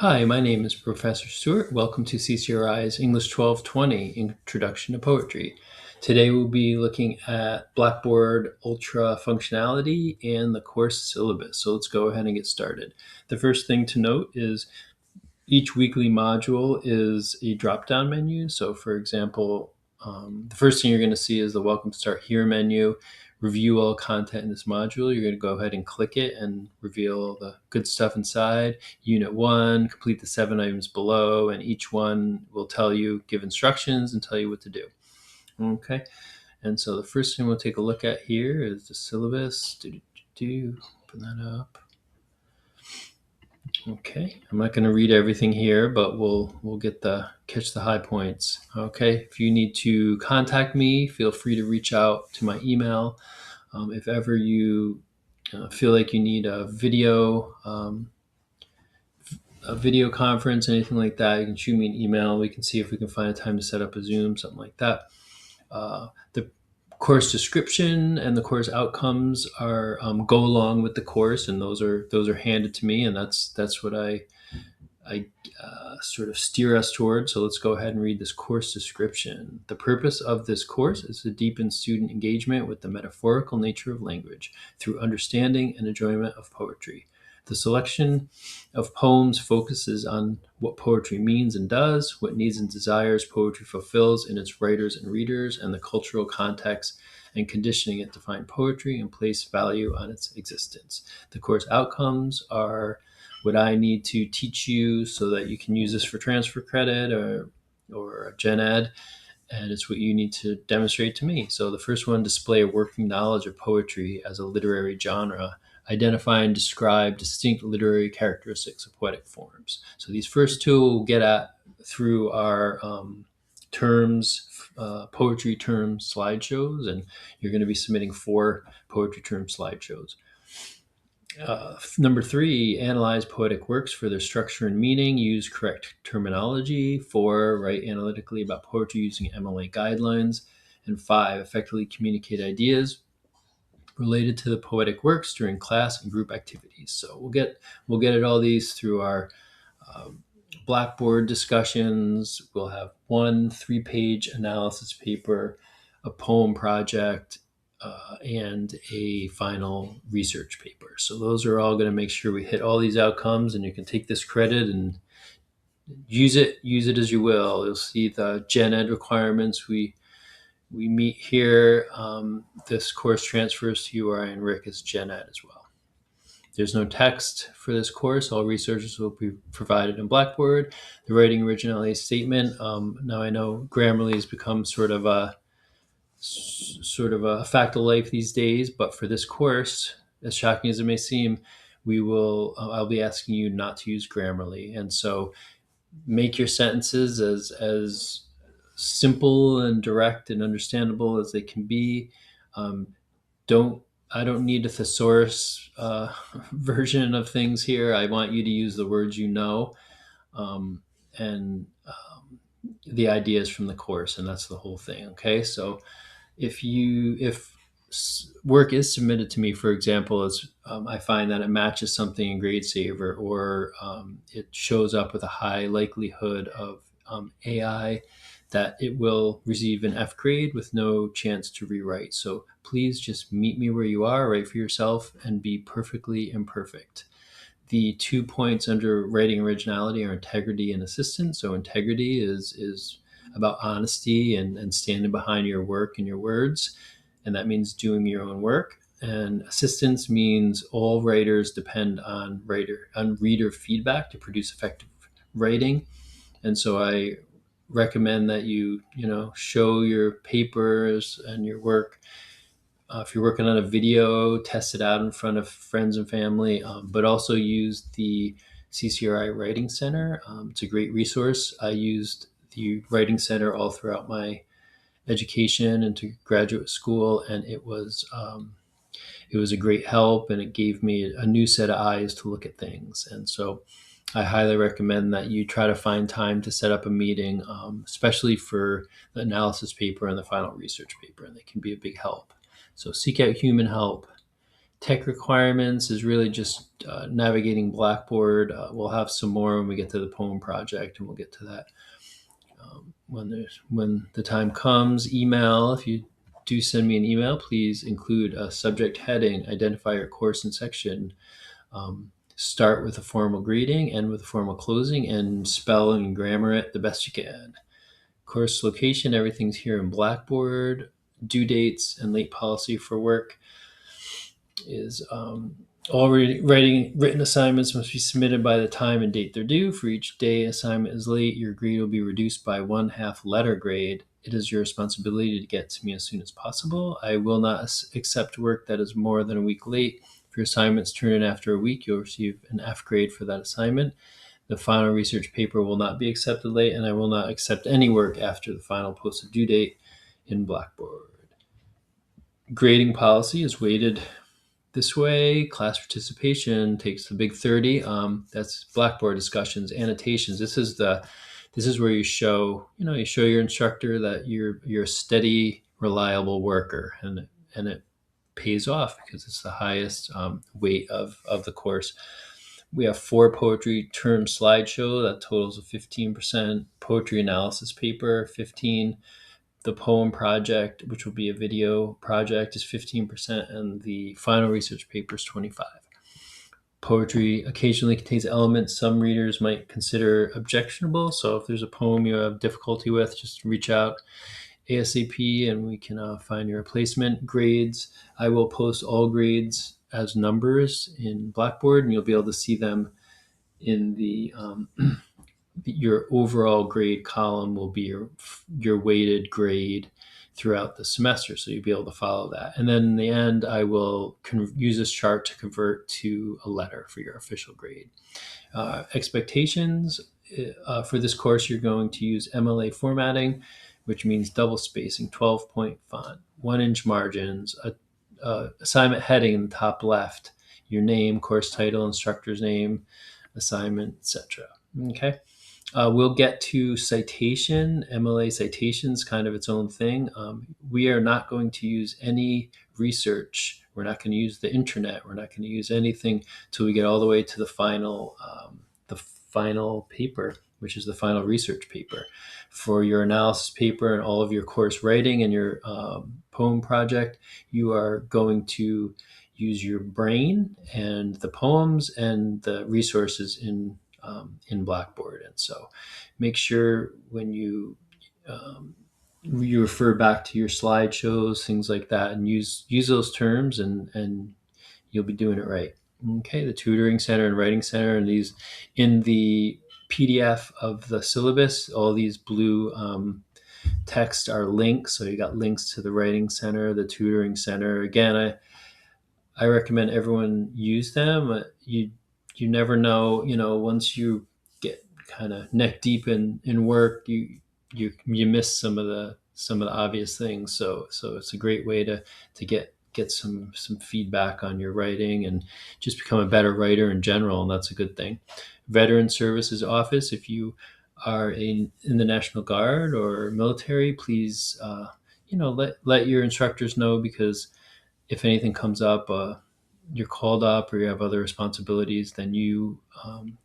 Hi, my name is Professor Stewart. Welcome to CCRI's English 1220 Introduction to Poetry. Today we'll be looking at Blackboard Ultra functionality and the course syllabus. So let's go ahead and get started. The first thing to note is each weekly module is a drop-down menu. So for example, the first thing you're going to see is the Welcome Start Here menu. Review all content in this module. You're going to go ahead and click it and reveal the good stuff inside. Unit 1, complete the 7 items below, and each one will tell you, give instructions and tell you what to do. Okay, and so the first thing we'll take a look at here is the syllabus. Open that up. Okay, I'm not going to read everything here, but we'll catch the high points. Okay, if you need to contact me, feel free to reach out to my email. If ever you feel like you need a video conference, anything like that, you can shoot me an email. We can see if we can find a time to set up a Zoom, something like that. The course description and the course outcomes are go along with the course, and those are handed to me, and that's what I sort of steer us toward. So let's go ahead and read this course description. The purpose of this course is to deepen student engagement with the metaphorical nature of language through understanding and enjoyment of poetry. The selection of poems focuses on what poetry means and does, what needs and desires poetry fulfills in its writers and readers, and the cultural context and conditioning it to find poetry and place value on its existence. The course outcomes are what I need to teach you so that you can use this for transfer credit or gen ed, and it's what you need to demonstrate to me. So the first one, display a working knowledge of poetry as a literary genre, identify and describe distinct literary characteristics of poetic forms. So these first two we'll get at through our poetry terms slideshows, and you're going to be submitting 4 poetry term slideshows. Number 3, analyze poetic works for their structure and meaning. Use correct terminology. 4, write analytically about poetry using MLA guidelines. And 5, effectively communicate ideas related to the poetic works during class and group activities. So we'll get at all these through our Blackboard discussions. We'll have 1 3-page analysis paper, a poem project, and a final research paper. So those are all going to make sure we hit all these outcomes, and you can take this credit and use it as you will. You'll see the gen ed requirements we meet here. This course transfers to URI and Rick as gen ed as well. There's no text for this course. All resources will be provided in Blackboard. The writing originality statement. Now I know Grammarly has become sort of a fact of life these days, but for this course, as shocking as it may seem, I'll be asking you not to use Grammarly, and so make your sentences as simple and direct and understandable as they can be. I don't need a thesaurus version of things here. I want you to use the words you know, and the ideas from the course, and that's the whole thing. Okay, so if work is submitted to me, for example, as I find that it matches something in GradeSaver, or it shows up with a high likelihood of AI, that it will receive an F grade with no chance to rewrite. So please just meet me where you are, write for yourself, and be perfectly imperfect. The 2 points under writing originality are integrity and assistance. So integrity is about honesty and standing behind your work and your words, and that means doing your own work. And assistance means all writers depend on reader feedback to produce effective writing. And so I recommend that you show your papers and your work. If you're working on a video, test it out in front of friends and family, but also use the CCRI Writing Center. It's a great resource. I used the Writing Center all throughout my education into graduate school, and it was a great help, and it gave me a new set of eyes to look at things. And so I highly recommend that you try to find time to set up a meeting, especially for the analysis paper and the final research paper, and they can be a big help. So seek out human help Tech requirements is really just navigating Blackboard. We'll have some more when we get to the poem project, and we'll get to that when the time comes. Email, if you do send me an email, please include a subject heading, identify your course and section, start with a formal greeting, end with a formal closing, and spell and grammar it the best you can. Course location, everything's here in Blackboard. Due dates and late policy for work is all written assignments must be submitted by the time and date they're due. For each day assignment is late, your grade will be reduced by 1/2 letter grade. It is your responsibility to get to me as soon as possible. I will not accept work that is more than a week late. If your assignments turn in after a week, you'll receive an F grade for that assignment. The final research paper will not be accepted late, and I will not accept any work after the final posted due date in Blackboard. Grading policy is weighted this way. Class participation takes the big 30. That's Blackboard discussions, annotations. This is where you show your instructor that you're a steady, reliable worker, and it pays off because it's the highest weight of the course. We have 4 poetry term slideshow that totals of 15%. Poetry analysis paper 15. The poem project, which will be a video project, is 15%, and the final research paper is 25%. Poetry occasionally contains elements some readers might consider objectionable. So if there's a poem you have difficulty with, just reach out ASAP and we can find your replacement. Grades, I will post all grades as numbers in Blackboard, and you'll be able to see them in the your overall grade column will be your weighted grade throughout the semester, so you'll be able to follow that. And then in the end, I will use this chart to convert to a letter for your official grade. Expectations for this course, you're going to use MLA formatting, which means double spacing, 12-point font, 1-inch margins, assignment heading in the top left, your name, course title, instructor's name, assignment, etc. Okay. We'll get to citation. MLA citations, kind of its own thing. We are not going to use any research. We're not going to use the internet. We're not going to use anything till we get all the way to the final paper, which is the final research paper. For your analysis paper and all of your course writing and your poem project, you are going to use your brain and the poems and the resources in Blackboard. And so make sure when you refer back to your slideshows, things like that, and use those terms, and you'll be doing it right. Okay, the tutoring center and writing center, and these in the PDF of the syllabus, all these blue text are links. So you got links to the writing center, the tutoring center. Again, I recommend everyone use them. You never know, once you get kind of neck deep in work, you miss some of the obvious things. So it's a great way to get some feedback on your writing and just become a better writer in general, and that's a good thing. Veteran Services Office, if you are in the National Guard or military, please let your instructors know, because if anything comes up, you're called up or you have other responsibilities, then you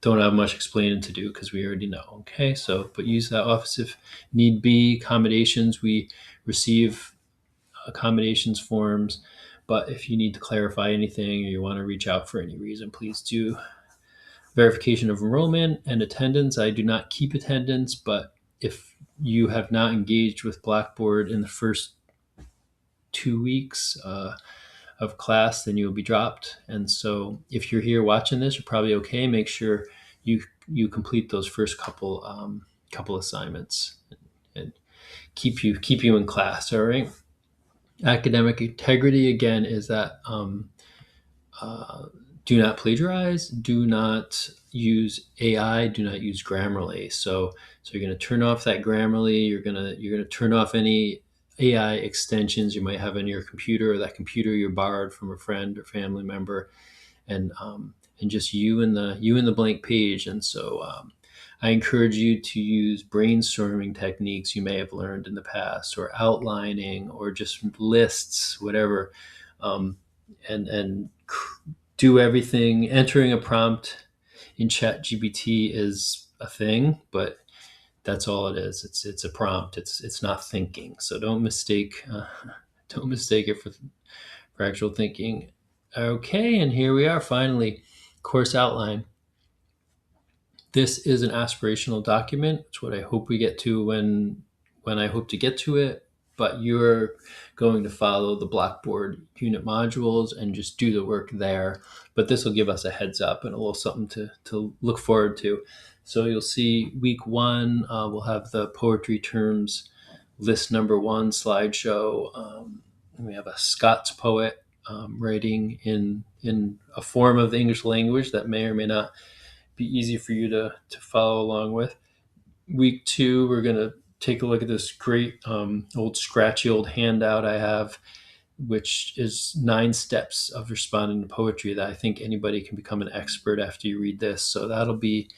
don't have much explaining to do, because we already know. Okay, but use that office if need be. Accommodations, we receive accommodations forms, but if you need to clarify anything or you want to reach out for any reason, please do. Verification of enrollment and attendance. I do not keep attendance, but if you have not engaged with Blackboard in the first 2 weeks of class, then you'll be dropped. And so if you're here watching this, you're probably okay. Make sure you complete those first couple assignments and keep you in class. All right. Academic integrity, again, is that do not plagiarize, do not use AI, do not use Grammarly. So you're going to turn off that Grammarly. You're going to turn off any AI extensions you might have on your computer, or that computer you borrowed from a friend or family member, and just you and the blank page. And so I encourage you to use brainstorming techniques you may have learned in the past, or outlining, or just lists, whatever, and do everything. Entering a prompt in ChatGPT is a thing, but that's all it is. It's a prompt. It's not thinking. So don't mistake it for actual thinking. Okay, and here we are finally. Course outline. This is an aspirational document. It's what I hope we get to when I hope to get to it. But you're going to follow the Blackboard unit modules and just do the work there. But this will give us a heads up and a little something to look forward to. So you'll see week one, we'll have the poetry terms list number one slideshow. We have a Scots poet writing in a form of the English language that may or may not be easy for you to follow along with. Week two, we're going to take a look at this great scratchy old handout I have, which is 9 steps of responding to poetry that I think anybody can become an expert after you read this. So that'll be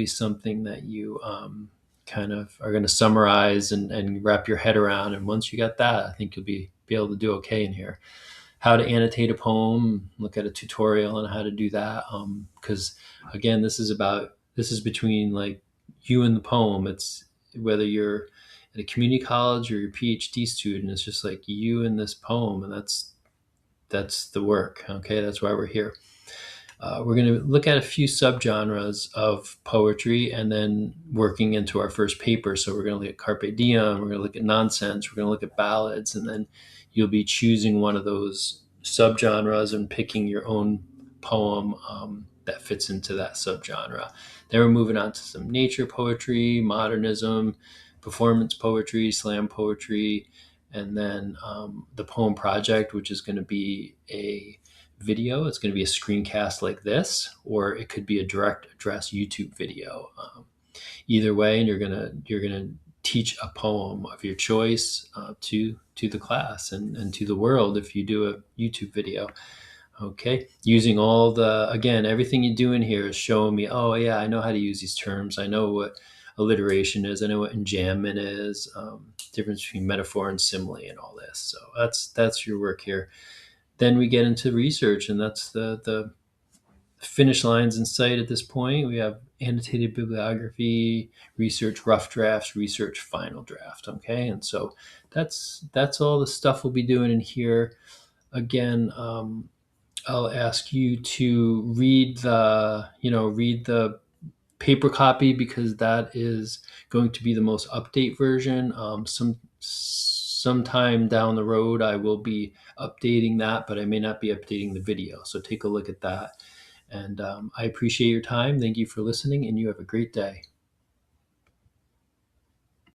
something that you kind of are going to summarize and wrap your head around. And once you got that, I think you'll be able to do okay in here. How to annotate a poem, look at a tutorial on how to do that. Because again, this is between like you and the poem. It's whether you're at a community college or your PhD student, it's just like you and this poem, and that's the work. Okay, that's why we're here. We're going to look at a few subgenres of poetry and then working into our first paper. So we're going to look at Carpe Diem, we're going to look at nonsense, we're going to look at ballads, and then you'll be choosing one of those subgenres and picking your own poem that fits into that subgenre. Then we're moving on to some nature poetry, modernism, performance poetry, slam poetry, and then the poem project, which is going to be a video. It's going to be a screencast like this, or it could be a direct address YouTube video. Either way, and you're gonna teach a poem of your choice to the class and to the world if you do a YouTube video. Okay, using all the, again, everything you do in here is showing me, oh yeah, I know how to use these terms. I know what alliteration is. I know what enjambment is. Difference between metaphor and simile and all this. So that's your work here. Then we get into research, and that's the finish lines in sight at this point. We have annotated bibliography, research rough drafts, research final draft. Okay, and so that's all the stuff we'll be doing in here. Again, I'll ask you to read the paper copy, because that is going to be the most update version. Sometime down the road, I will be updating that, but I may not be updating the video. So take a look at that. And I appreciate your time. Thank you for listening, and you have a great day.